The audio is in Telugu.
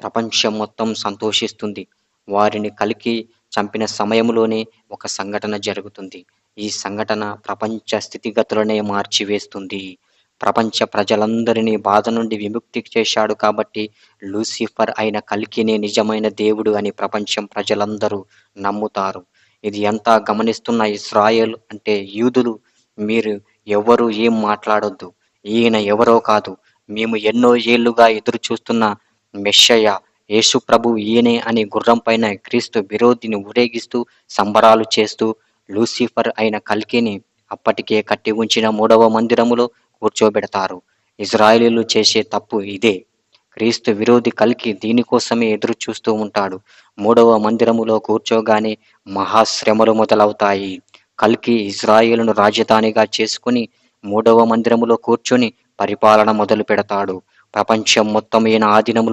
ప్రపంచం మొత్తం సంతోషిస్తుంది. వారిని కలికి చంపిన సమయంలోనే ఒక సంఘటన జరుగుతుంది. ఈ సంఘటన ప్రపంచ స్థితిగతులనే మార్చివేస్తుంది. ప్రపంచ ప్రజలందరినీ బాధ నుండి విముక్తి చేశాడు కాబట్టి లూసిఫర్ అయిన కల్కినే నిజమైన దేవుడు అని ప్రపంచం ప్రజలందరూ నమ్ముతారు. ఇది అంతా గమనిస్తున్న ఇస్రాయేల్ అంటే యూదులు మీరు ఎవ్వరు ఏం మాట్లాడొద్దు. ఈయన ఎవరో కాదు. మేము ఎన్నో ఏళ్లుగా ఎదురు చూస్తున్న మెస్సయ్య యేసు ప్రభువు ఈయనే అని గుర్రం పైన క్రీస్తు విరోధిని ఊరేగిస్తూ సంబరాలు చేస్తూ లూసిఫర్ అయిన కల్కిని అప్పటికే కట్టి ఉంచిన మూడవ మందిరములో కూర్చోబెడతారు. ఇజ్రాయేలీయులు చేసే తప్పు ఇదే. క్రీస్తు విరోధి కల్కి దీనికోసమే ఎదురు చూస్తూ ఉంటాడు. మూడవ మందిరములో కూర్చోగానే మహాశ్రమలు మొదలవుతాయి. కల్కి ఇజ్రాయేలును రాజధానిగా చేసుకుని మూడవ మందిరములో కూర్చొని పరిపాలన మొదలు పెడతాడు. ప్రపంచం మొత్తం ఈయన ఆధీనములో